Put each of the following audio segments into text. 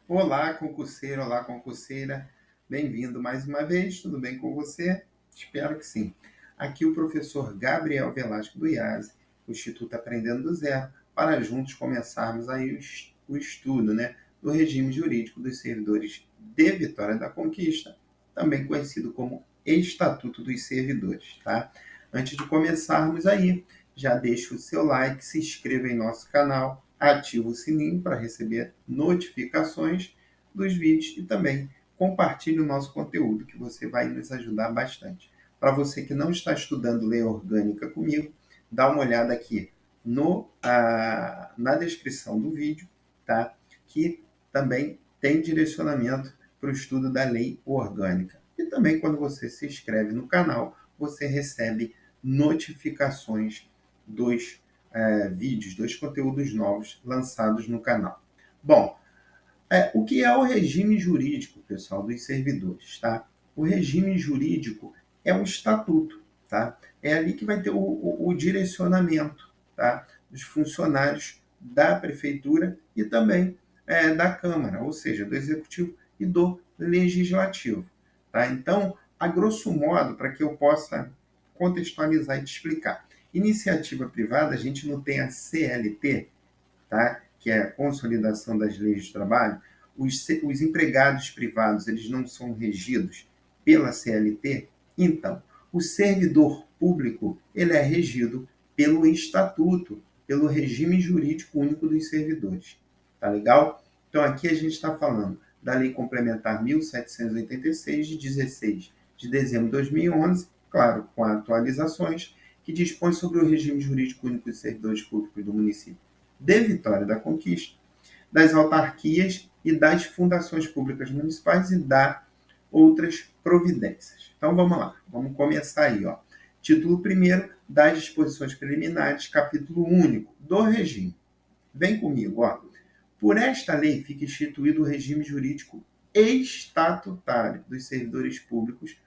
Olá, concurseiro, olá, concurseira. Bem-vindo mais uma vez, tudo bem com você? Espero que sim. Aqui o professor Gabriel Velasco do IASE, o Instituto Aprendendo do Zero, para juntos começarmos aí o estudo, do regime jurídico dos servidores de Vitória da Conquista, também conhecido como Estatuto dos Servidores, tá? Antes de começarmos aí, já deixa o seu like, se inscreva em nosso canal, ativa o sininho para receber notificações dos vídeos e também compartilhe o nosso conteúdo, que você vai nos ajudar bastante. Para você que não está estudando lei orgânica comigo, dá uma olhada aqui na descrição do vídeo, tá? Que também tem direcionamento para o estudo da lei orgânica. E também quando você se inscreve no canal, você recebe notificações dos vídeos, dos conteúdos novos lançados no canal. Bom, o que é o regime jurídico, pessoal, dos servidores, tá? O regime jurídico é um estatuto, tá? É ali que vai ter o direcionamento, tá? Dos funcionários da prefeitura e também da Câmara, ou seja, do Executivo e do Legislativo, tá? Então, a grosso modo, para que eu possa contextualizar e te explicar, iniciativa privada, a gente não tem a CLT, tá? Que é a Consolidação das Leis do Trabalho. Os empregados privados, eles não são regidos pela CLT. Então, o servidor público, ele é regido pelo Estatuto, pelo Regime Jurídico Único dos Servidores. Tá legal? Então, aqui a gente está falando da Lei Complementar 1786, de 16 de dezembro de 2011, claro, com atualizações, que dispõe sobre o regime jurídico único dos servidores públicos do município de Vitória da Conquista, das autarquias e das fundações públicas municipais e da outras providências. Então vamos lá, vamos começar aí. Título 1º das disposições preliminares, capítulo único do regime. Vem comigo, Por esta lei fica instituído o regime jurídico estatutário dos servidores públicos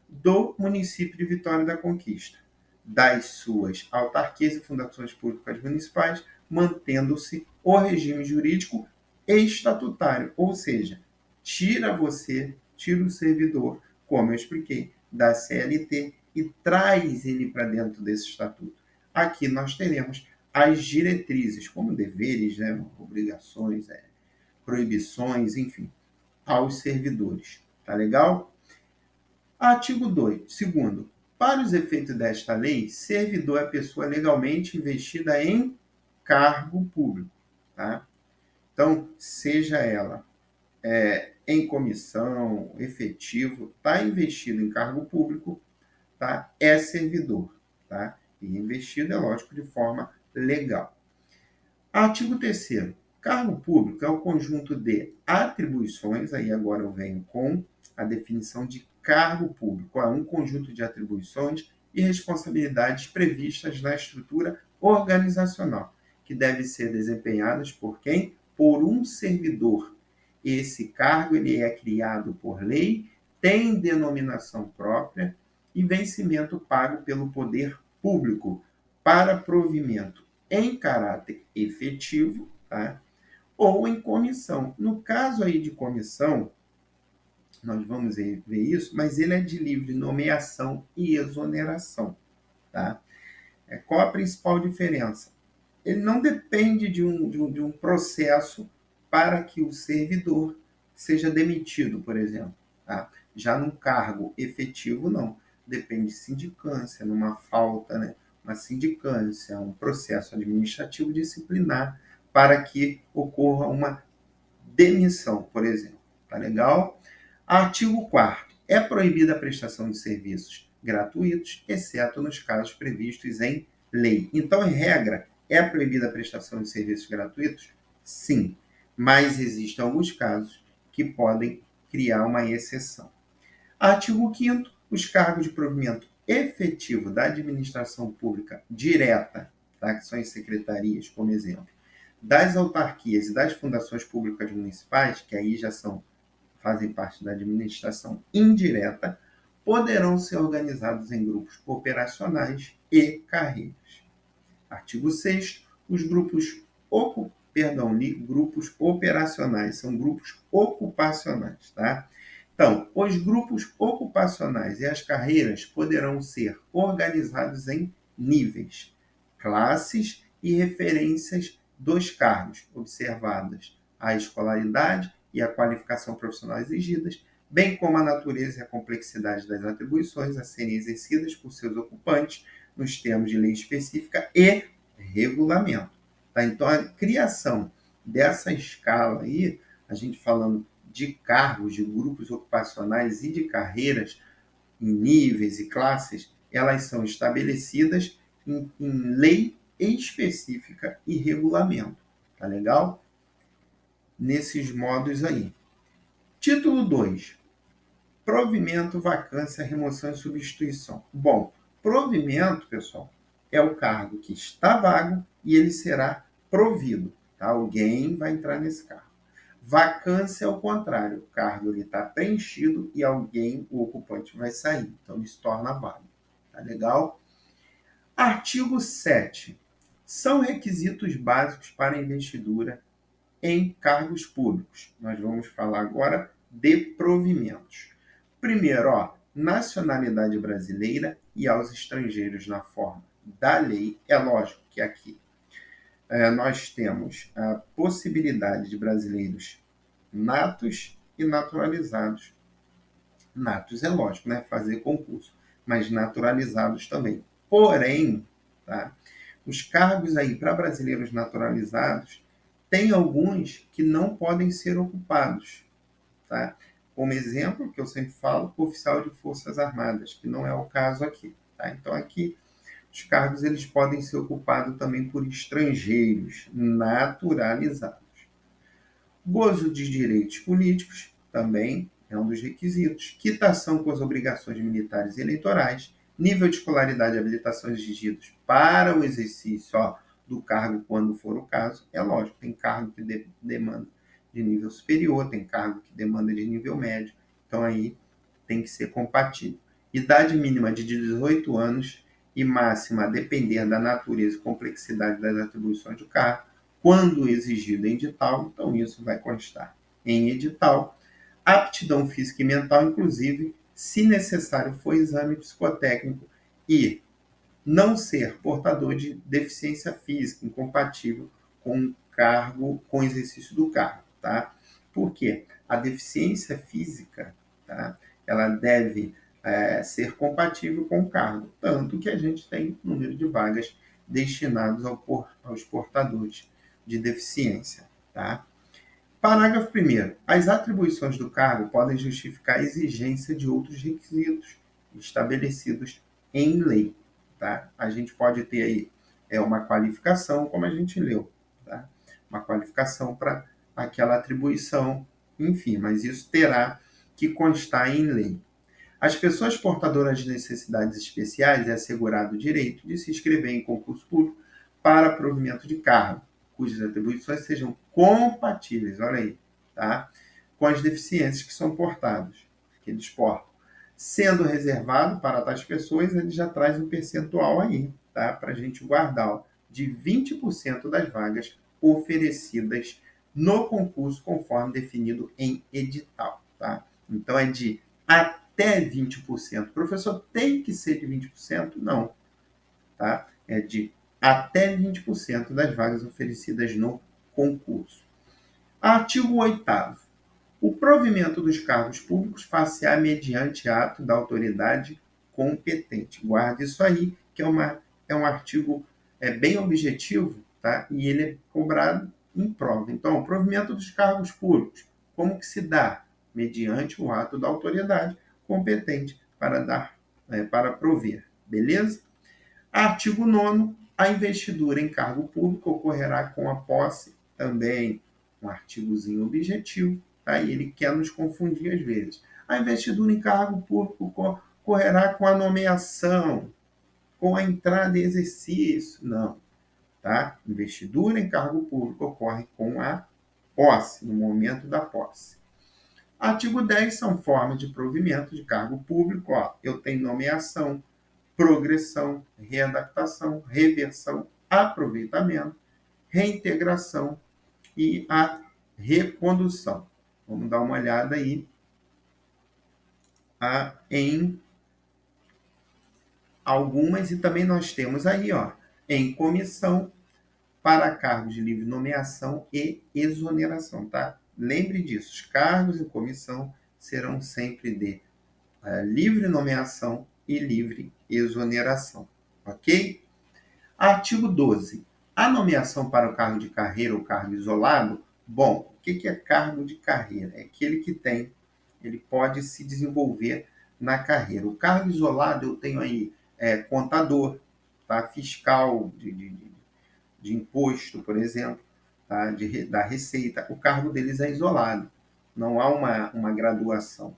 do município de Vitória da Conquista, das suas autarquias e fundações públicas municipais, mantendo-se o regime jurídico estatutário, ou seja, tira o servidor, como eu expliquei, da CLT e traz ele para dentro desse estatuto. Aqui nós teremos as diretrizes, como deveres, obrigações, proibições, enfim, aos servidores. Tá legal? Artigo 2. Segundo, para os efeitos desta lei, servidor é pessoa legalmente investida em cargo público. Tá? Então, seja ela em comissão, efetivo, está investido em cargo público, tá? É servidor. Tá? E investido, é lógico, de forma legal. Artigo 3º. Cargo público é o conjunto de atribuições, aí agora eu venho com a definição de cargo público, é um conjunto de atribuições e responsabilidades previstas na estrutura organizacional, que devem ser desempenhadas por quem? Por um servidor. Esse cargo ele é criado por lei, tem denominação própria e vencimento pago pelo poder público para provimento em caráter efetivo, tá? Ou em comissão. No caso aí de comissão, nós vamos ver isso, mas ele é de livre nomeação e exoneração, tá? Qual a principal diferença? Ele não depende de um processo para que o servidor seja demitido, por exemplo. Tá? Já num cargo efetivo, não. Depende de sindicância, numa falta, uma sindicância, um processo administrativo disciplinar para que ocorra uma demissão, por exemplo. Tá legal? Artigo 4º. É proibida a prestação de serviços gratuitos, exceto nos casos previstos em lei. Então, em regra, é proibida a prestação de serviços gratuitos? Sim, mas existem alguns casos que podem criar uma exceção. Artigo 5º. Os cargos de provimento efetivo da administração pública direta, tá? Que são as secretarias, como exemplo, das autarquias e das fundações públicas municipais, que aí já fazem parte da administração indireta, poderão ser organizados em grupos operacionais e carreiras. Artigo 6º. Os grupos grupos operacionais, são grupos ocupacionais, tá? Então, os grupos ocupacionais e as carreiras poderão ser organizados em níveis, classes e referências dos cargos, observadas a escolaridade e a qualificação profissional exigidas, bem como a natureza e a complexidade das atribuições a serem exercidas por seus ocupantes nos termos de lei específica e regulamento. Tá? Então, a criação dessa escala aí, a gente falando de cargos, de grupos ocupacionais e de carreiras em níveis e classes, elas são estabelecidas em lei específica e regulamento. Tá legal? Nesses modos aí. Título 2. Provimento, vacância, remoção e substituição. Bom, provimento, pessoal, é o cargo que está vago e ele será provido. Tá? Alguém vai entrar nesse cargo. Vacância é o contrário. O cargo está preenchido e alguém, o ocupante, vai sair. Então, ele se torna vago. Tá legal? Artigo 7. São requisitos básicos para investidura em cargos públicos. Nós vamos falar agora de provimentos. Primeiro, nacionalidade brasileira e aos estrangeiros na forma da lei. É lógico que aqui nós temos a possibilidade de brasileiros natos e naturalizados. Natos é lógico, né? Fazer concurso, mas naturalizados também. Porém, tá? Os cargos aí para brasileiros naturalizados, tem alguns que não podem ser ocupados. Tá? Como exemplo, que eu sempre falo, oficial de Forças Armadas, que não é o caso aqui. Tá? Então, aqui, os cargos eles podem ser ocupados também por estrangeiros naturalizados. Gozo de direitos políticos também é um dos requisitos. Quitação com as obrigações militares e eleitorais. Nível de escolaridade e habilitação exigidos para o exercício do cargo, quando for o caso. É lógico, tem cargo que demanda de nível superior, tem cargo que demanda de nível médio. Então, aí tem que ser compatível. Idade mínima de 18 anos e máxima a depender da natureza e complexidade das atribuições do cargo. Quando exigido em edital, então isso vai constar em edital. Aptidão física e mental, inclusive, se necessário for exame psicotécnico e não ser portador de deficiência física incompatível com o cargo, com o exercício do cargo, tá? Por quê? A deficiência física, tá? Ela deve ser compatível com o cargo, tanto que a gente tem número de vagas destinados aos portadores de deficiência, tá? Parágrafo 1º. As atribuições do cargo podem justificar a exigência de outros requisitos estabelecidos em lei. Tá? A gente pode ter aí uma qualificação, como a gente leu. Tá? Uma qualificação para aquela atribuição, enfim, mas isso terá que constar em lei. As pessoas portadoras de necessidades especiais é assegurado o direito de se inscrever em concurso público para provimento de cargo, cujas atribuições sejam compatíveis, olha aí, tá? Com as deficiências que são portadas, que eles portam. Sendo reservado para tais pessoas, ele já traz um percentual aí, tá? Para a gente guardar, de 20% das vagas oferecidas no concurso, conforme definido em edital, tá? Então, é de até 20%. Professor, tem que ser de 20%? Não, tá? É de até 20% das vagas oferecidas no concurso. Artigo 8º. O provimento dos cargos públicos far-se-á mediante ato da autoridade competente. Guarde isso aí, que é um artigo bem objetivo, tá? E ele é cobrado em prova. Então, o provimento dos cargos públicos, como que se dá? Mediante o ato da autoridade competente para prover. Beleza? Artigo 9º. A investidura em cargo público ocorrerá com a posse, também um artigozinho objetivo, tá? E ele quer nos confundir às vezes. A investidura em cargo público ocorrerá com a nomeação, com a entrada em exercício. Não, tá? Investidura em cargo público ocorre com a posse, no momento da posse. Artigo 10 são formas de provimento de cargo público. Eu tenho nomeação, progressão, readaptação, reversão, aproveitamento, reintegração e a recondução. Vamos dar uma olhada aí em algumas, e também nós temos aí, em comissão para cargos de livre nomeação e exoneração, tá? Lembre disso, os cargos em comissão serão sempre de livre nomeação e livre exoneração, ok? Artigo 12. A nomeação para o cargo de carreira ou cargo isolado, bom, o que é cargo de carreira? É aquele que ele pode se desenvolver na carreira. O cargo isolado, eu tenho aí contador, tá? Fiscal de imposto, por exemplo, tá? Da Receita. O cargo deles é isolado, não há uma graduação.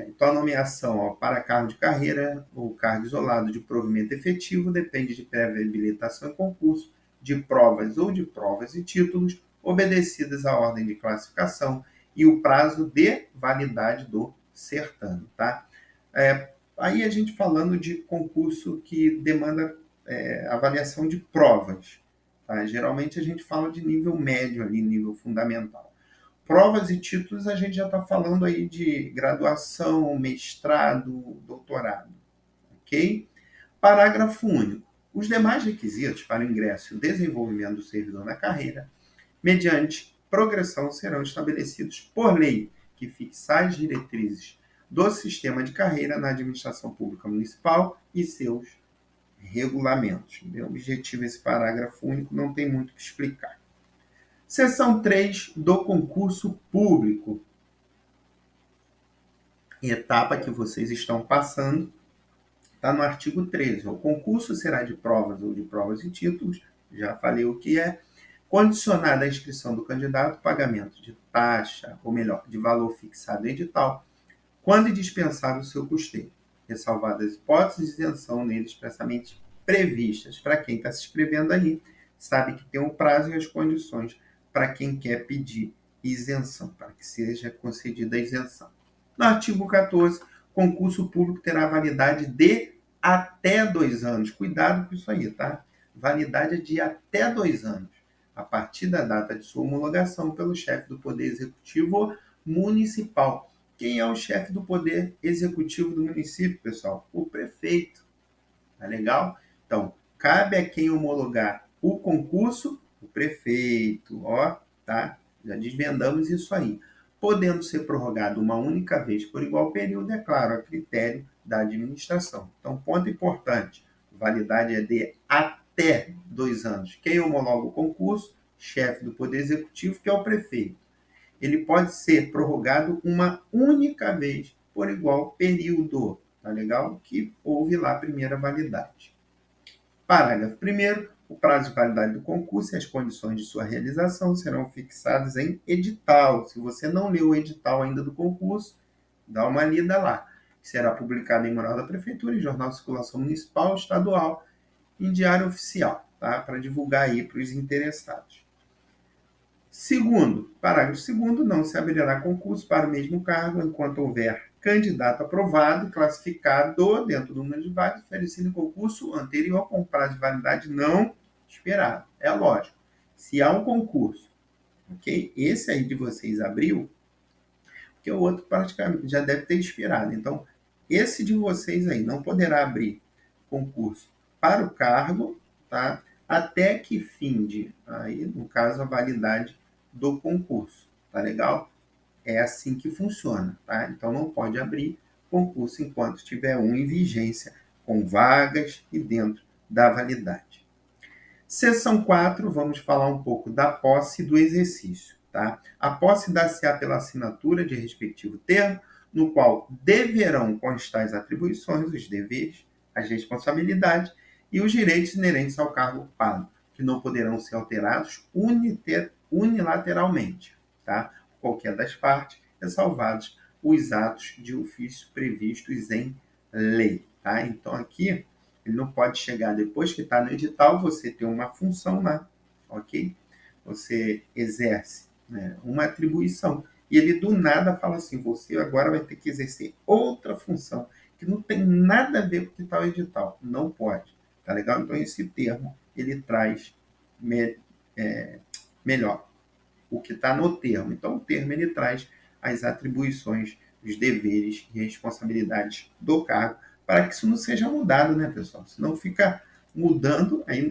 Então, a nomeação para cargo de carreira ou cargo isolado de provimento efetivo depende de prévia habilitação e concurso, de provas ou de provas e títulos, obedecidas à ordem de classificação e o prazo de validade do certame. Tá? Aí a gente falando de concurso que demanda avaliação de provas. Tá? Geralmente a gente fala de nível médio, ali, nível fundamental. Provas e títulos, a gente já está falando aí de graduação, mestrado, doutorado, ok? Parágrafo único. Os demais requisitos para o ingresso e o desenvolvimento do servidor na carreira, mediante progressão, serão estabelecidos por lei, que fixa as diretrizes do sistema de carreira na administração pública municipal e seus regulamentos. Bem objetivo esse parágrafo único, não tem muito o que explicar. Seção 3 do concurso público. Etapa que vocês estão passando está no artigo 13. O concurso será de provas ou de provas e títulos, já falei o que é, condicionada à inscrição do candidato, pagamento de taxa, ou melhor, de valor fixado em edital, quando indispensável o seu custeio, ressalvadas as hipóteses de isenção nele expressamente previstas. Para quem está se inscrevendo aí, sabe que tem um prazo e as condições para quem quer pedir isenção, para que seja concedida a isenção. No artigo 14, concurso público terá validade de até 2 anos. Cuidado com isso aí, tá? Validade de até 2 anos, a partir da data de sua homologação pelo chefe do Poder Executivo Municipal. Quem é o chefe do Poder Executivo do município, pessoal? O prefeito. Tá legal? Então, cabe a quem homologar o concurso, o prefeito, tá? Já desvendamos isso aí. Podendo ser prorrogado uma única vez por igual período, é claro, a critério da administração. Então, ponto importante, validade é de até 2 anos. Quem homologa o concurso? Chefe do Poder Executivo, que é o prefeito. Ele pode ser prorrogado uma única vez por igual período. Tá legal? Que houve lá a primeira validade. Parágrafo 1º. O prazo de validade do concurso e as condições de sua realização serão fixadas em edital. Se você não leu o edital ainda do concurso, dá uma lida lá. Será publicado em Mural da Prefeitura, em Jornal de Circulação Municipal, Estadual, em Diário Oficial, tá? Para divulgar aí para os interessados. Segundo, parágrafo 2º, não se abrirá concurso para o mesmo cargo enquanto houver candidato aprovado e classificado dentro do número de vagas oferecido em concurso anterior com prazo de validade não esperado. É lógico. Se há um concurso, ok? Esse aí de vocês abriu, porque o outro praticamente já deve ter expirado. Então, esse de vocês aí não poderá abrir concurso para o cargo, tá? Até que finde, aí, no caso, a validade do concurso. Tá legal? É assim que funciona, tá? Então, não pode abrir concurso enquanto tiver um em vigência, com vagas e dentro da validade. Seção 4, vamos falar um pouco da posse e do exercício, tá? A posse dá-se-á pela assinatura de respectivo termo, no qual deverão constar as atribuições, os deveres, as responsabilidades e os direitos inerentes ao cargo ocupado, que não poderão ser alterados unilateralmente, tá? Qualquer das partes, ressalvados os atos de ofício previstos em lei, tá? Então, aqui, ele não pode chegar depois que está no edital, você tem uma função lá, ok? Você exerce, né, uma atribuição. E ele do nada fala assim, você agora vai ter que exercer outra função, que não tem nada a ver com o que está o edital. Não pode, tá legal? Então, esse termo, ele traz melhor, o que está no termo. Então, o termo ele traz as atribuições, os deveres e responsabilidades do cargo, para que isso não seja mudado, né, pessoal? Senão fica mudando, aí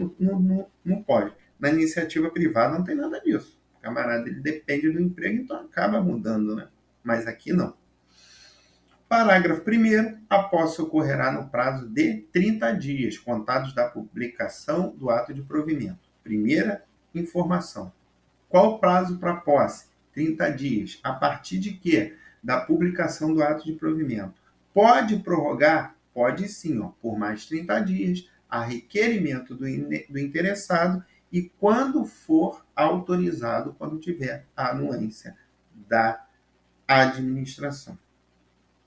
não pode. Na iniciativa privada não tem nada disso. O camarada ele depende do emprego, então acaba mudando, né? Mas aqui não. Parágrafo 1º. A posse ocorrerá no prazo de 30 dias, contados da publicação do ato de provimento. Primeira informação. Qual o prazo para posse? 30 dias. A partir de quê? Da publicação do ato de provimento. Pode prorrogar? Pode sim, por mais 30 dias, a requerimento do interessado e quando for autorizado, quando tiver a anuência da administração.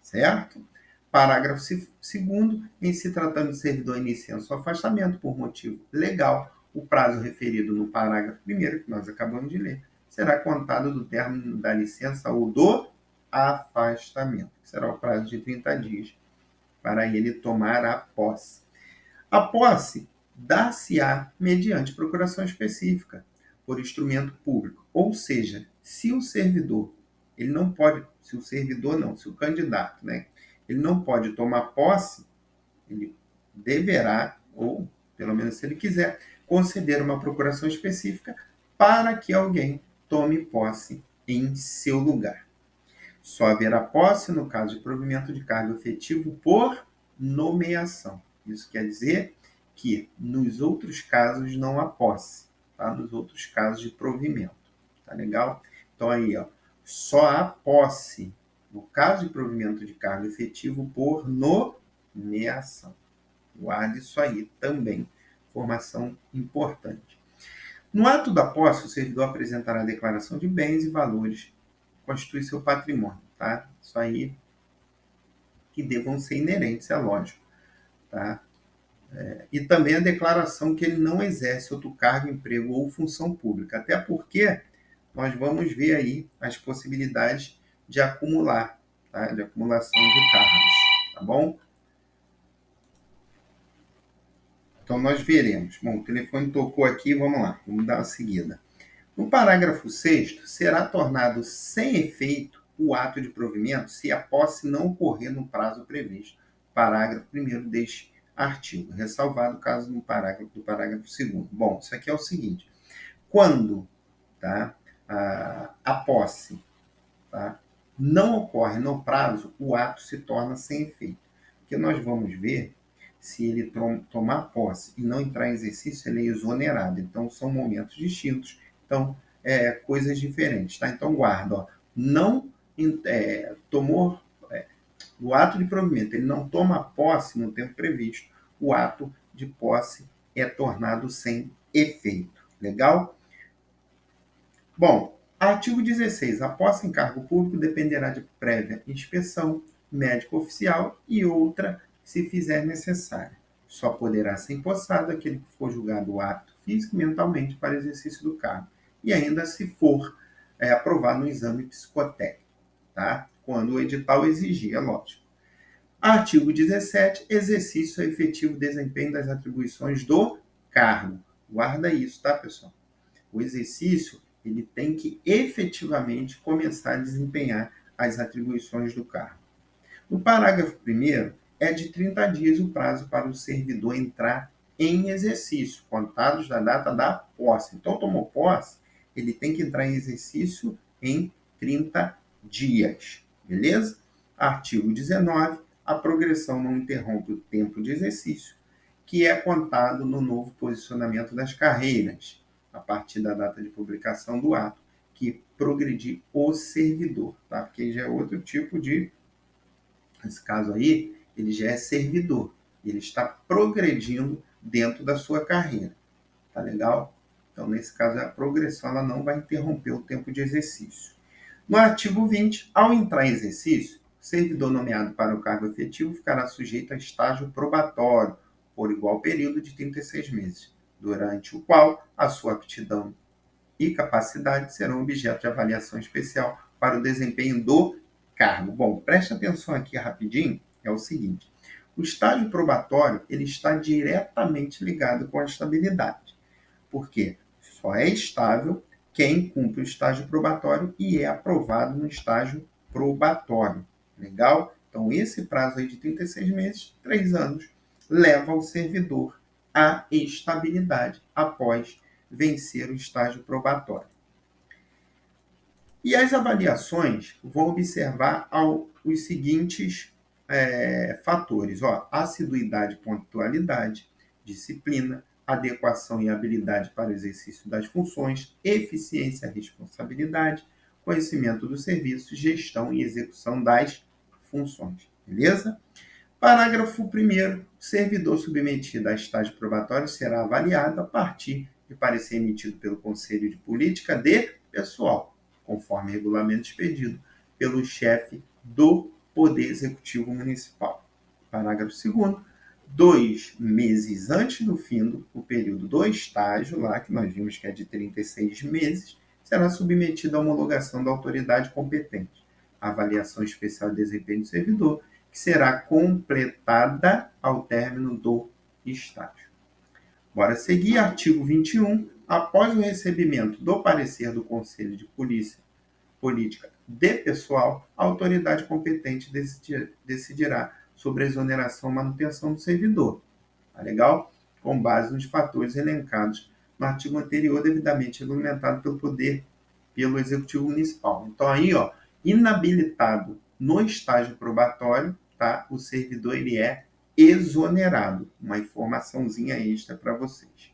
Certo? Parágrafo 2º. Em se tratando de servidor em licença ou afastamento por motivo legal, o prazo referido no parágrafo 1º, que nós acabamos de ler, será contado do término da licença ou do afastamento, que será o prazo de 30 dias para ele tomar a posse. A posse dar-se-á mediante procuração específica, por instrumento público. Ou seja, se o servidor, ele não pode, se o servidor não, se o candidato, né, ele não pode tomar posse, ele deverá, ou pelo menos se ele quiser, conceder uma procuração específica para que alguém tome posse em seu lugar. Só haverá posse no caso de provimento de cargo efetivo por nomeação. Isso quer dizer que nos outros casos não há posse, tá? Nos outros casos de provimento. Tá legal? Então aí, só há posse no caso de provimento de cargo efetivo por nomeação. Guarde isso aí também. Informação importante. No ato da posse, o servidor apresentará a declaração de bens e valores que constitui seu patrimônio, tá? Isso aí que devam ser inerentes, é lógico, tá? E também a declaração que ele não exerce outro cargo, emprego ou função pública, até porque nós vamos ver aí as possibilidades de acumular, tá? De acumulação de cargos, tá bom? Então, nós veremos. Bom, o telefone tocou aqui, vamos lá, vamos dar uma seguida. No parágrafo 6º, será tornado sem efeito o ato de provimento se a posse não ocorrer no prazo previsto. Parágrafo 1º deste artigo, ressalvado o caso do parágrafo 2º. Bom, isso aqui é o seguinte. Quando, tá, a posse, tá, não ocorre no prazo, o ato se torna sem efeito. Porque nós vamos ver, se ele tomar posse e não entrar em exercício, ele é exonerado. Então, são momentos distintos. Então, coisas diferentes. Tá? Então, guarda. Não tomou o ato de provimento, ele não toma posse no tempo previsto, o ato de posse é tornado sem efeito. Legal? Bom, artigo 16. A posse em cargo público dependerá de prévia inspeção médico oficial e outra se fizer necessária. Só poderá ser empossado aquele que for julgado apto físico e mentalmente para exercício do cargo. E ainda se for aprovado no exame psicotécnico, tá? Quando o edital exigir, é lógico. Artigo 17. Exercício e efetivo desempenho das atribuições do cargo. Guarda isso, tá, pessoal? O exercício ele tem que efetivamente começar a desempenhar as atribuições do cargo. No parágrafo 1º, é de 30 dias o prazo para o servidor entrar em exercício, contados da data da posse. Então, tomou posse, ele tem que entrar em exercício em 30 dias. Beleza? Artigo 19. A progressão não interrompe o tempo de exercício, que é contado no novo posicionamento das carreiras, a partir da data de publicação do ato, que progredir o servidor, tá? Porque já é outro tipo de... Nesse caso aí, ele já é servidor. Ele está progredindo dentro da sua carreira. Tá legal? Então, nesse caso, a progressão ela não vai interromper o tempo de exercício. No artigo 20, ao entrar em exercício, o servidor nomeado para o cargo efetivo ficará sujeito a estágio probatório por igual período de 36 meses, durante o qual a sua aptidão e capacidade serão objeto de avaliação especial para o desempenho do cargo. Bom, preste atenção aqui rapidinho, é o seguinte. O estágio probatório ele está diretamente ligado com a estabilidade. Por quê? Só é estável quem cumpre o estágio probatório e é aprovado no estágio probatório. Legal? Então, esse prazo aí de 36 meses, 3 anos, leva o servidor à estabilidade após vencer o estágio probatório. E as avaliações vão observar os seguintes fatores: assiduidade, pontualidade, disciplina, adequação e habilidade para o exercício das funções, eficiência, responsabilidade, conhecimento do serviço, gestão e execução das funções. Beleza? Parágrafo 1º. O servidor submetido a estágio probatório será avaliado a partir de parecer emitido pelo Conselho de Política de Pessoal, conforme regulamento expedido pelo chefe do Poder Executivo Municipal. Parágrafo 2º. 2 meses antes do fim do período do estágio, lá que nós vimos que é de 36 meses, será submetido à homologação da autoridade competente. A avaliação especial de desempenho do servidor, que será completada ao término do estágio. Bora seguir, artigo 21. Após o recebimento do parecer do Conselho de Política de Pessoal, a autoridade competente decidirá sobre a exoneração ou manutenção do servidor. Tá legal? Com base nos fatores elencados no artigo anterior, devidamente regulamentado pelo Executivo Municipal. Então, aí, inabilitado no estágio probatório, tá? O servidor ele é exonerado. Uma informaçãozinha extra para vocês.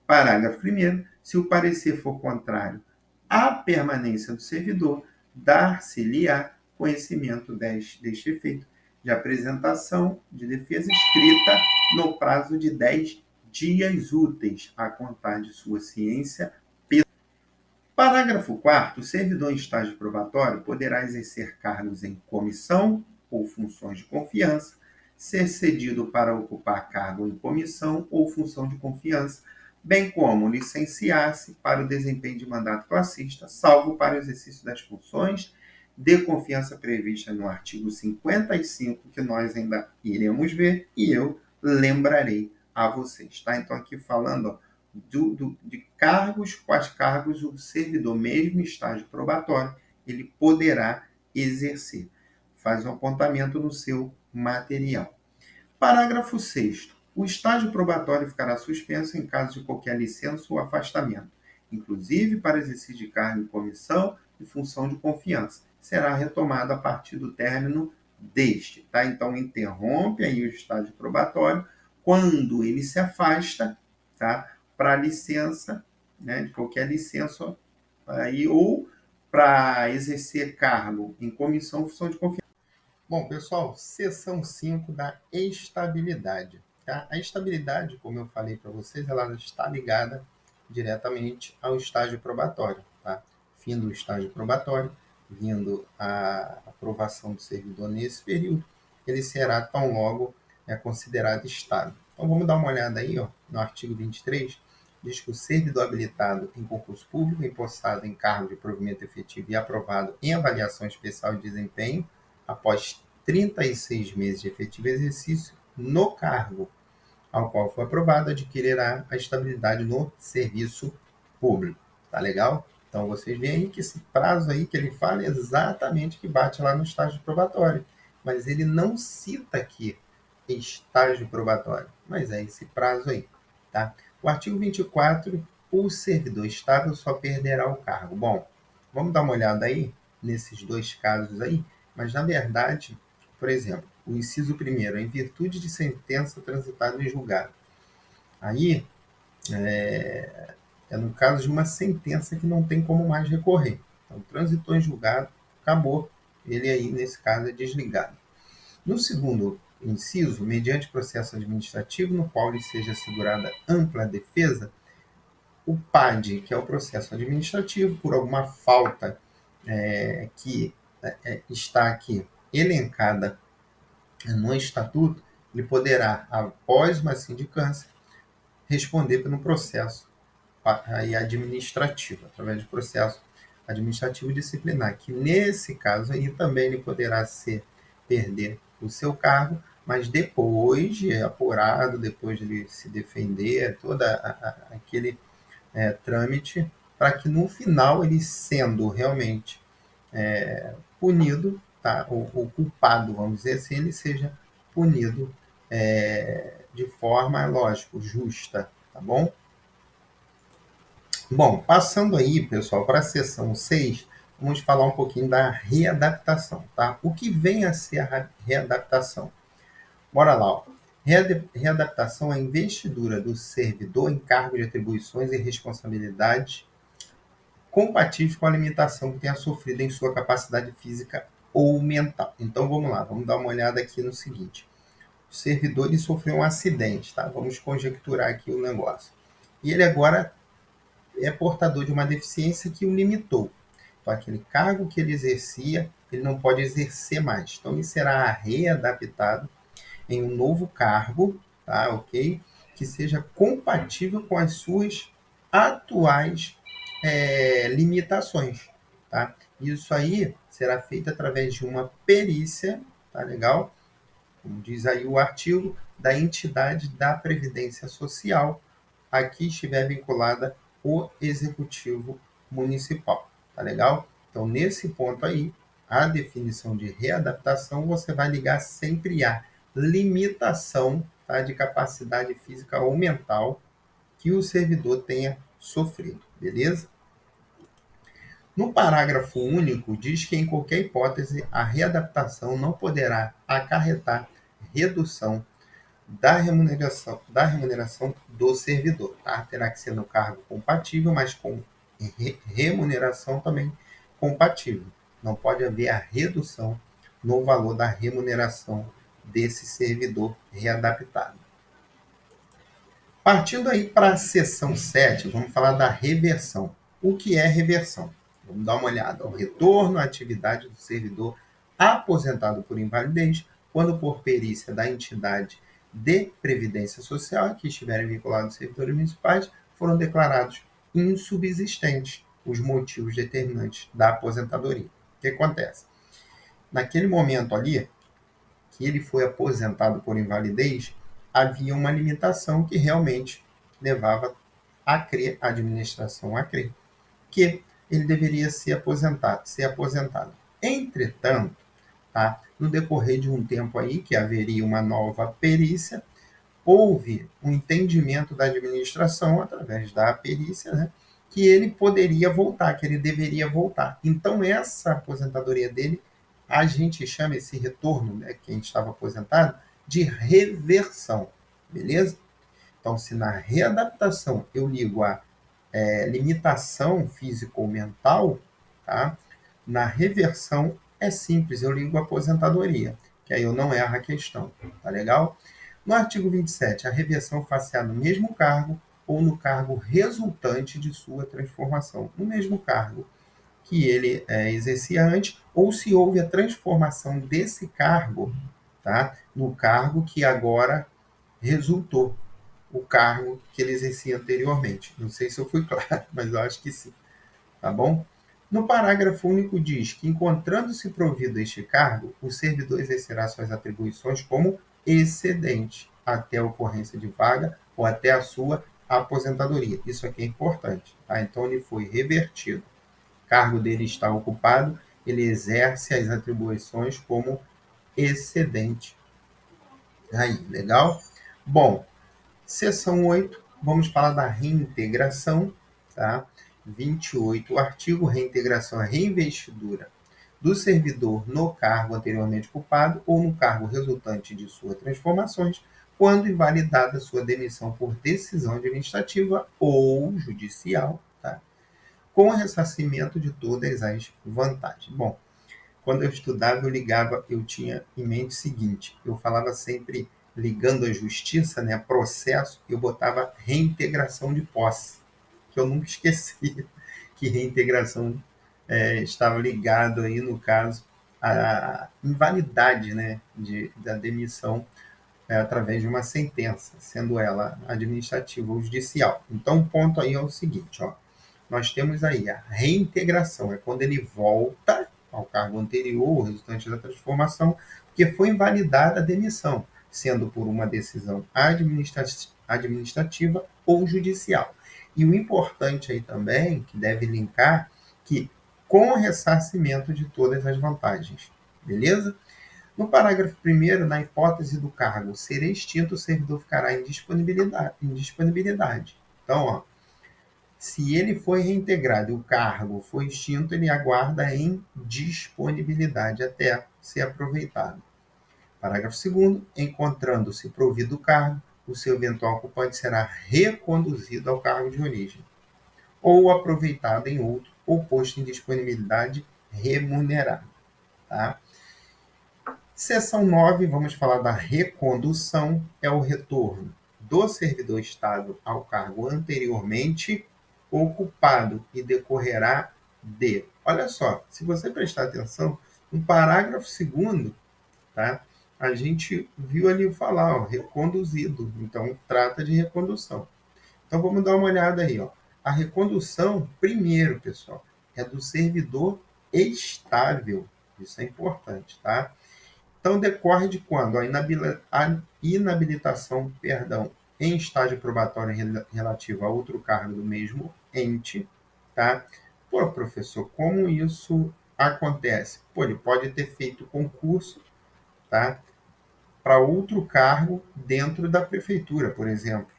Parágrafo 1º. Se o parecer for contrário à permanência do servidor, dar-se-lhe-á conhecimento deste efeito de apresentação de defesa escrita no prazo de 10 dias úteis, a contar de sua ciência. Parágrafo 4º. O servidor em estágio probatório poderá exercer cargos em comissão ou funções de confiança, ser cedido para ocupar cargo em comissão ou função de confiança, bem como licenciar-se para o desempenho de mandato classista, salvo para o exercício das funções de confiança prevista no artigo 55, que nós ainda iremos ver, e eu lembrarei a vocês. Tá? Então, aqui falando de cargos, quais cargos o servidor, mesmo em estágio probatório, ele poderá exercer. Faz um apontamento no seu material. Parágrafo 6º. O estágio probatório ficará suspenso em caso de qualquer licença ou afastamento, inclusive para exercício de cargo em comissão e função de confiança. Será retomado a partir do término deste. Tá? Então, interrompe aí o estágio probatório quando ele se afasta, tá? Para licença, né? De qualquer licença, aí, ou para exercer cargo em comissão ou função de confiança. Bom, pessoal, seção 5 da estabilidade. Tá? A estabilidade, como eu falei para vocês, ela está ligada diretamente ao estágio probatório. Tá? Fim do estágio probatório, vindo a aprovação do servidor nesse período, ele será tão logo considerado estável. Então, vamos dar uma olhada aí, no artigo 23, diz que o servidor habilitado em concurso público, empossado em cargo de provimento efetivo e aprovado em avaliação especial de desempenho, após 36 meses de efetivo exercício no cargo ao qual foi aprovado, adquirirá a estabilidade no serviço público. Tá legal? Então, vocês veem que esse prazo aí que ele fala é exatamente que bate lá no estágio probatório. Mas ele não cita aqui estágio probatório, mas é esse prazo aí. Tá? O artigo 24, o servidor estável só perderá o cargo. Bom, vamos dar uma olhada aí nesses dois casos aí, mas na verdade, por exemplo, o inciso 1º, em virtude de sentença transitada em julgado. Aí, é no caso de uma sentença que não tem como mais recorrer. Então, transitou em julgado, acabou, ele aí, nesse caso, é desligado. No segundo inciso, mediante processo administrativo no qual lhe seja assegurada ampla defesa, o PAD, que é o processo administrativo, por alguma falta que está aqui elencada no estatuto, ele poderá, após uma sindicância, responder pelo processo administrativo, através de processo administrativo disciplinar, que nesse caso aí também ele poderá perder o seu cargo, mas depois de apurado, depois de ele se defender, todo aquele trâmite, para que no final ele sendo realmente punido, tá? Ou culpado, vamos dizer assim, ele seja punido de forma, lógico, justa, tá bom? Bom, passando aí, pessoal, para a seção 6, vamos falar um pouquinho da readaptação, tá? O que vem a ser a readaptação? Bora lá, ó. Readaptação é a investidura do servidor em cargo de atribuições e responsabilidades compatíveis com a limitação que tenha sofrido em sua capacidade física ou mental. Então vamos lá, vamos dar uma olhada aqui no seguinte. O servidor ele sofreu um acidente, tá? Vamos conjecturar aqui o negócio. E ele agora é portador de uma deficiência que o limitou. Então, aquele cargo que ele exercia, ele não pode exercer mais. Então, ele será readaptado em um novo cargo, tá? Ok? Que seja compatível com as suas atuais limitações, tá? Isso aí será feito através de uma perícia, tá legal? Como diz aí o artigo, da entidade da Previdência Social, a que estiver vinculada o Executivo Municipal. Tá legal? Então, nesse ponto aí, a definição de readaptação, você vai ligar sempre a limitação, tá, de capacidade física ou mental que o servidor tenha sofrido, beleza? No parágrafo único, diz que, em qualquer hipótese, a readaptação não poderá acarretar redução da remuneração do servidor. Tá? Terá que ser no cargo compatível, mas com remuneração também compatível. Não pode haver a redução no valor da remuneração desse servidor readaptado. Partindo aí para a seção 7, vamos falar da reversão. O que é reversão? Vamos dar uma olhada. O retorno à atividade do servidor aposentado por invalidez, quando por perícia da entidade de previdência social que estiverem vinculados aos servidores municipais, foram declarados insubsistentes os motivos determinantes da aposentadoria. O que acontece? Naquele momento ali, que ele foi aposentado por invalidez, havia uma limitação que realmente levava a crer, a administração a crer, que ele deveria ser aposentado. Entretanto, tá, no decorrer de um tempo aí, que haveria uma nova perícia, houve um entendimento da administração, através da perícia, né, que ele poderia voltar, que ele deveria voltar. Então, essa aposentadoria dele, a gente chama esse retorno, né, quem estava aposentado, de reversão, beleza? Então, se na readaptação eu ligo a limitação física ou mental, tá? Na reversão é simples, eu ligo a aposentadoria, que aí eu não erro a questão, tá legal? No artigo 27, a reversão far-se-á no mesmo cargo ou no cargo resultante de sua transformação, no mesmo cargo que ele exercia antes, ou se houve a transformação desse cargo, tá? No cargo que agora resultou o cargo que ele exercia anteriormente. Não sei se eu fui claro, mas eu acho que sim, tá bom? No parágrafo único diz que, encontrando-se provido este cargo, o servidor exercerá suas atribuições como excedente até a ocorrência de vaga ou até a sua aposentadoria. Isso aqui é importante, tá? Então ele foi revertido. O cargo dele está ocupado, ele exerce as atribuições como excedente. Aí, legal? Bom, seção 8, vamos falar da reintegração, tá? 28, o artigo reintegração é reinvestidura do servidor no cargo anteriormente ocupado ou no cargo resultante de suas transformações, quando invalidada sua demissão por decisão administrativa ou judicial, tá? Com ressarcimento de todas as vantagens. Bom, quando eu estudava, eu tinha em mente o seguinte, eu falava sempre, ligando à justiça, né, processo, eu botava reintegração de posse, que eu nunca esqueci que reintegração estava ligado aí, no caso, à invalidade, né, da demissão através de uma sentença, sendo ela administrativa ou judicial. Então, o ponto aí é o seguinte, ó, nós temos aí a reintegração, é quando ele volta ao cargo anterior, resultante da transformação, porque foi invalidada a demissão, sendo por uma decisão administrativa ou judicial. E o importante aí também, que deve linkar, que com o ressarcimento de todas as vantagens. Beleza? No parágrafo 1º, na hipótese do cargo ser extinto, o servidor ficará em disponibilidade. Então, ó, se ele foi reintegrado e o cargo foi extinto, ele aguarda em disponibilidade até ser aproveitado. Parágrafo 2º, encontrando-se provido o cargo, o seu eventual ocupante será reconduzido ao cargo de origem, ou aproveitado em outro, ou posto em disponibilidade remunerada. Tá? Seção 9, vamos falar da recondução, é o retorno do servidor estável ao cargo anteriormente ocupado e decorrerá de. Olha só, se você prestar atenção, no parágrafo 2º, tá? A gente viu ali falar, ó, reconduzido, então trata de recondução. Então vamos dar uma olhada aí, ó. A recondução, primeiro, pessoal, é do servidor estável. Isso é importante, tá? Então decorre de quando a inabilitação, em estágio probatório relativo a outro cargo do mesmo ente, tá? Pô, professor, como isso acontece? Pô, ele pode ter feito concurso, tá? Para outro cargo dentro da prefeitura, por exemplo,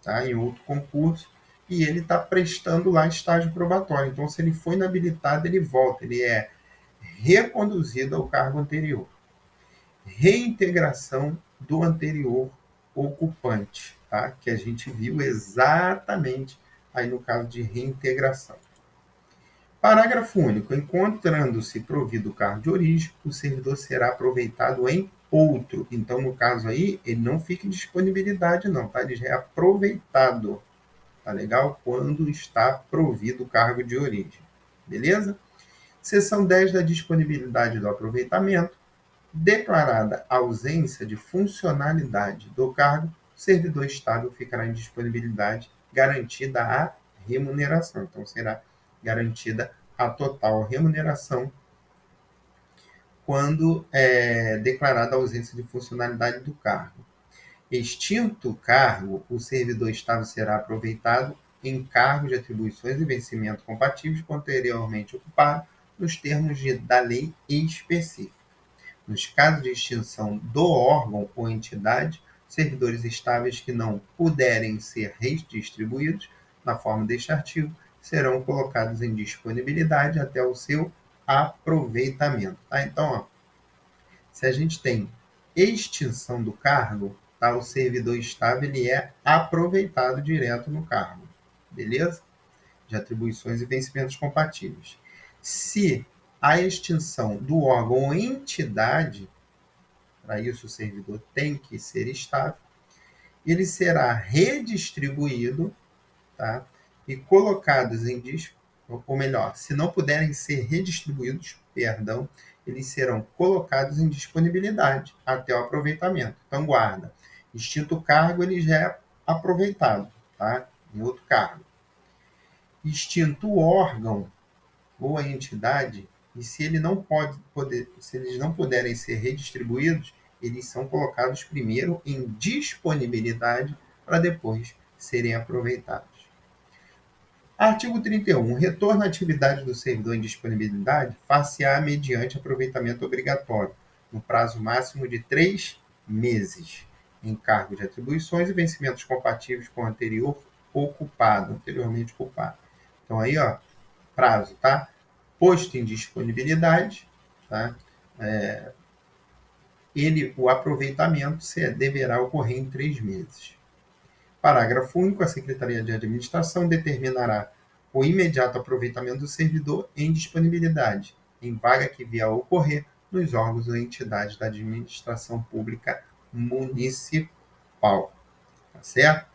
tá? Em outro concurso, e ele está prestando lá estágio probatório. Então, se ele foi inabilitado, ele volta, ele é reconduzido ao cargo anterior. Reintegração do anterior ocupante, tá? Que a gente viu exatamente aí no caso de reintegração. Parágrafo único. Encontrando-se provido o cargo de origem, o servidor será aproveitado em outro. Então, no caso aí, ele não fica em disponibilidade, não, tá? Ele já é aproveitado, tá legal? Quando está provido o cargo de origem. Beleza? Seção 10 da disponibilidade do aproveitamento. Declarada a ausência de funcionalidade do cargo, o servidor estável ficará em disponibilidade, garantida a remuneração. Então, será garantida a total remuneração quando declarada a ausência de funcionalidade do cargo. Extinto o cargo, o servidor estável será aproveitado em cargos de atribuições e vencimento compatíveis com o anteriormente ocupado, nos termos da lei específica. Nos casos de extinção do órgão ou entidade, servidores estáveis que não puderem ser redistribuídos na forma deste artigo serão colocados em disponibilidade até o seu aproveitamento. Tá? Então, ó, se a gente tem extinção do cargo, tá? O servidor estável ele é aproveitado direto no cargo, beleza? De atribuições e vencimentos compatíveis. Se a extinção do órgão ou entidade, para isso o servidor tem que ser estável, ele será redistribuído, tá? E colocados em ou melhor, se não puderem ser redistribuídos, perdão, eles serão colocados em disponibilidade até o aproveitamento. Então guarda, extinto o cargo, ele já é aproveitado, tá? Em outro cargo. Extinto o órgão ou a entidade, e se se eles não puderem ser redistribuídos, eles são colocados primeiro em disponibilidade para depois serem aproveitados. Artigo 31. O retorno à atividade do servidor em disponibilidade far-se-á mediante aproveitamento obrigatório, no prazo máximo de 3 meses, em cargo de atribuições e vencimentos compatíveis com o anteriormente ocupado. Então aí, ó, prazo, tá? Posto em disponibilidade, tá? O aproveitamento deverá ocorrer em 3 meses. Parágrafo único. A Secretaria de Administração determinará o imediato aproveitamento do servidor em disponibilidade, em vaga que vier a ocorrer nos órgãos ou entidades da administração pública municipal. Tá certo?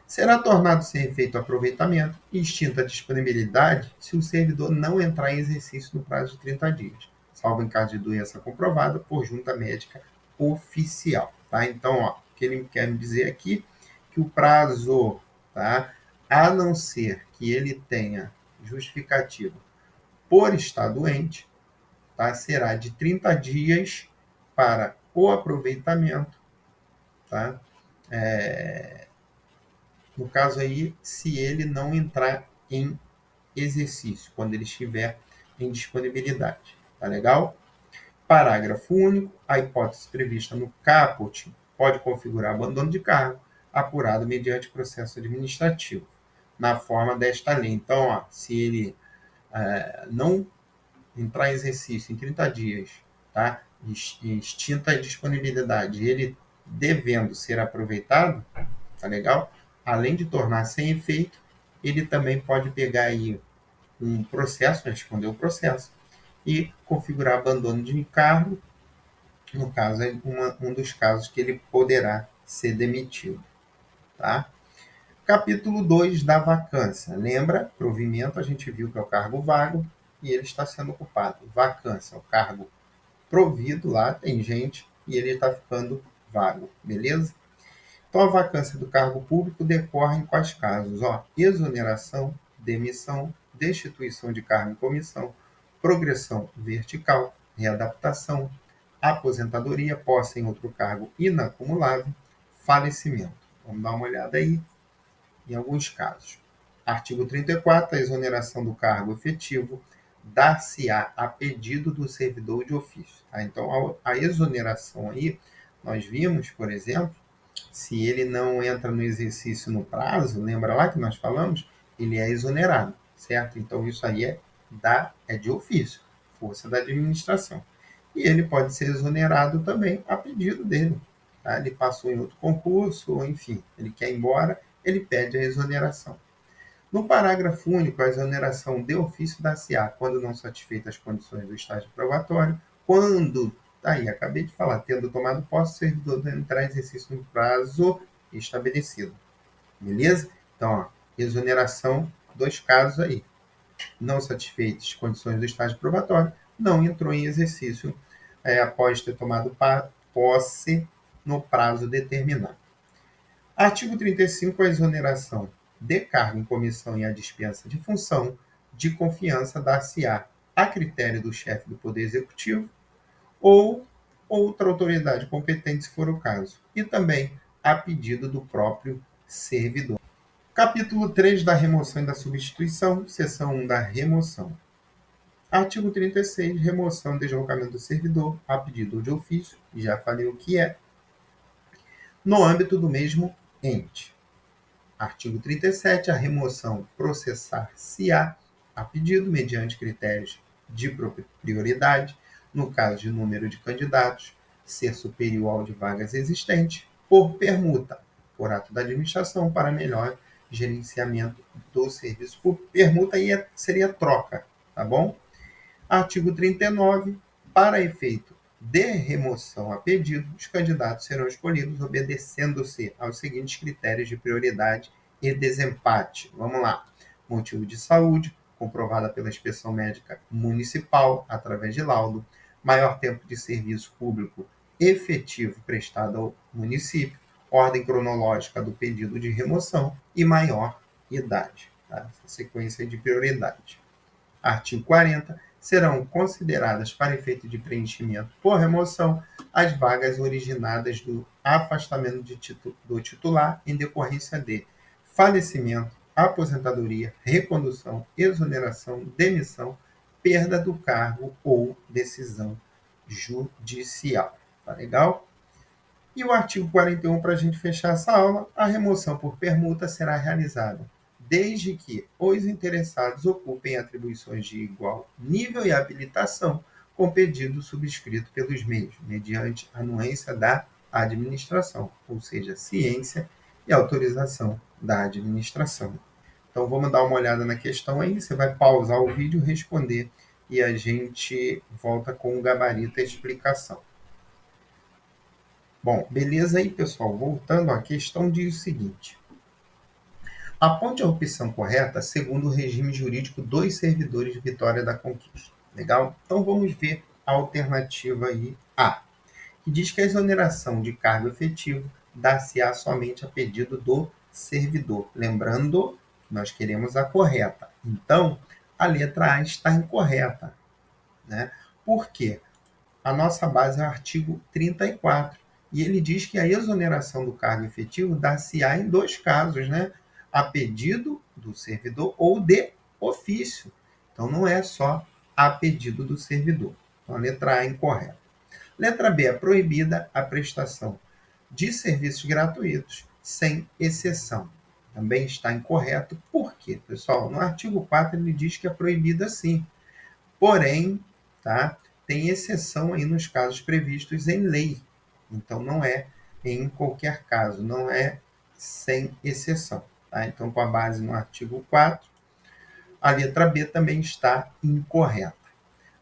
Será tornado sem efeito o aproveitamento e extinta a disponibilidade se o servidor não entrar em exercício no prazo de 30 dias, salvo em caso de doença comprovada por junta médica oficial. Tá? Então, ó, o que ele quer me dizer aqui que o prazo, tá, a não ser que ele tenha justificativa por estar doente, tá, será de 30 dias para o aproveitamento, tá, no caso aí, se ele não entrar em exercício, quando ele estiver em disponibilidade. Tá legal? Parágrafo único. A hipótese prevista no caput pode configurar abandono de cargo apurado mediante processo administrativo, na forma desta lei. Então, se ele não entrar em exercício em 30 dias, tá? Extinta a disponibilidade, ele devendo ser aproveitado, tá legal? Além de tornar sem efeito, ele também pode pegar aí um processo, responder o processo, e configurar abandono de cargo, no caso, é um dos casos que ele poderá ser demitido. Tá? Capítulo 2 da vacância. Lembra? Provimento, a gente viu que é o cargo vago e ele está sendo ocupado. Vacância, o cargo provido lá, tem gente e ele está ficando vago, beleza? Então, a vacância do cargo público decorre em quais casos? Exoneração, demissão, destituição de cargo em comissão, progressão vertical, readaptação, aposentadoria, posse em outro cargo inacumulável, falecimento. Vamos dar uma olhada aí em alguns casos. Artigo 34, a exoneração do cargo efetivo dar-se-á a pedido do servidor de ofício. Tá? Então, a exoneração aí, nós vimos, por exemplo, se ele não entra no exercício no prazo, lembra lá que nós falamos? Ele é exonerado, certo? Então, isso aí é de ofício, força da administração. E ele pode ser exonerado também a pedido dele. Tá? Ele passou em outro concurso, ou enfim, ele quer ir embora, ele pede a exoneração. No parágrafo único, a exoneração de ofício dar-se-á quando não satisfeitas as condições do estágio probatório, quando, aí, acabei de falar, tendo tomado posse, o servidor deve entrar em exercício no prazo estabelecido. Beleza? Então, exoneração, dois casos aí. Não satisfeitas as condições do estágio probatório, não entrou em exercício após ter tomado posse no prazo determinado. Artigo 35, a exoneração de cargo em comissão e a dispensa de função de confiança dar-se-á a critério do chefe do Poder Executivo ou outra autoridade competente, se for o caso, e também a pedido do próprio servidor. Capítulo 3 da remoção e da substituição, seção 1 da remoção. Artigo 36, remoção e deslocamento do servidor a pedido de ofício, já falei o que é, no âmbito do mesmo ente. Artigo 37, a remoção processar-se-á a pedido mediante critérios de prioridade, no caso de número de candidatos ser superior ao de vagas existentes, por permuta, por ato da administração para melhor gerenciamento do serviço. Por permuta aí seria troca, tá bom? Artigo 39, para efeito de remoção a pedido, os candidatos serão escolhidos obedecendo-se aos seguintes critérios de prioridade e desempate. Vamos lá. Motivo de saúde, comprovada pela inspeção médica municipal, através de laudo. Maior tempo de serviço público efetivo prestado ao município. Ordem cronológica do pedido de remoção e maior idade. Tá? Essa sequência de prioridade. Artigo 40. Serão consideradas para efeito de preenchimento por remoção as vagas originadas do afastamento do titular em decorrência de falecimento, aposentadoria, recondução, exoneração, demissão, perda do cargo ou decisão judicial. Tá legal? E o artigo 41, para a gente fechar essa aula, a remoção por permuta será realizada desde que os interessados ocupem atribuições de igual nível e habilitação com pedido subscrito pelos meios, mediante anuência da administração, ou seja, ciência e autorização da administração. Então vamos dar uma olhada na questão aí, você vai pausar o vídeo, responder e a gente volta com o gabarito e a explicação. Bom, beleza aí, pessoal. Voltando à questão, diz o seguinte. Aponte a opção correta segundo o regime jurídico dos servidores de Vitória da Conquista. Legal? Então vamos ver a alternativa aí A, que diz que a exoneração de cargo efetivo dá-se-á somente a pedido do servidor. Lembrando, nós queremos a correta. Então, a letra A está incorreta. Né? Por quê? A nossa base é o artigo 34. E ele diz que a exoneração do cargo efetivo dá-se-á em dois casos, né? a pedido do servidor ou de ofício. Então, não é só a pedido do servidor. Então, a letra A é incorreta. Letra B, é proibida a prestação de serviços gratuitos, sem exceção. Também está incorreto. Por quê, pessoal? No artigo 4 ele diz que é proibida sim. Porém, tá, tem exceção aí nos casos previstos em lei. Então, não é em qualquer caso, não é sem exceção. Tá? Então, com a base no artigo 4, a letra B também está incorreta.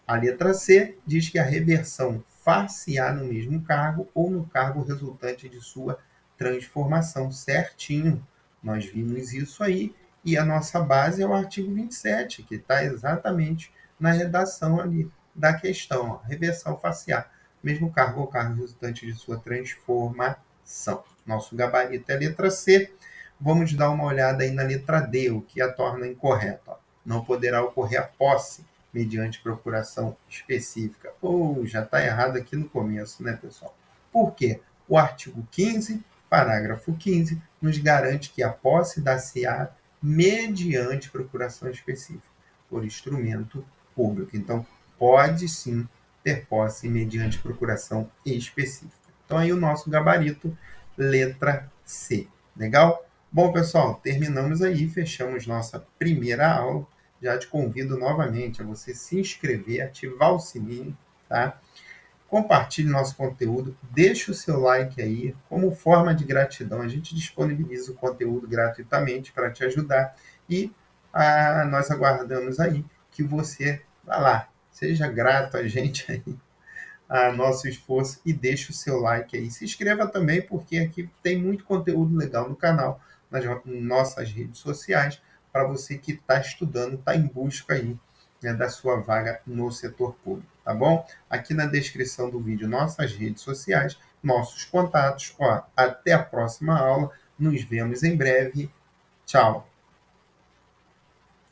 A letra C diz que a reversão far-se-á no mesmo cargo ou no cargo resultante de sua transformação. Certinho. Nós vimos isso aí e a nossa base é o artigo 27, que está exatamente na redação ali da questão. Ó. Reversão far-se-á, mesmo cargo ou cargo resultante de sua transformação. Nosso gabarito é a letra C. Vamos dar uma olhada aí na letra D, o que a torna incorreta. Ó. Não poderá ocorrer a posse mediante procuração específica. Já está errado aqui no começo, né, pessoal? Por quê? O artigo 15, parágrafo 15, nos garante que a posse dar-se-á mediante procuração específica, por instrumento público. Então, pode sim ter posse mediante procuração específica. Então, aí o nosso gabarito, letra C. Legal? Bom, pessoal, terminamos aí, fechamos nossa primeira aula. Já te convido novamente a você se inscrever, ativar o sininho, tá? Compartilhe nosso conteúdo, deixe o seu like aí, como forma de gratidão. A gente disponibiliza o conteúdo gratuitamente para te ajudar e nós aguardamos aí que você, vá lá, seja grato a gente aí, a nosso esforço e deixe o seu like aí. Se inscreva também, porque aqui tem muito conteúdo legal no canal, nas nossas redes sociais, para você que está estudando, está em busca aí, né, da sua vaga no setor público, tá bom? Aqui na descrição do vídeo, nossas redes sociais, nossos contatos. Ó, até a próxima aula, nos vemos em breve. Tchau!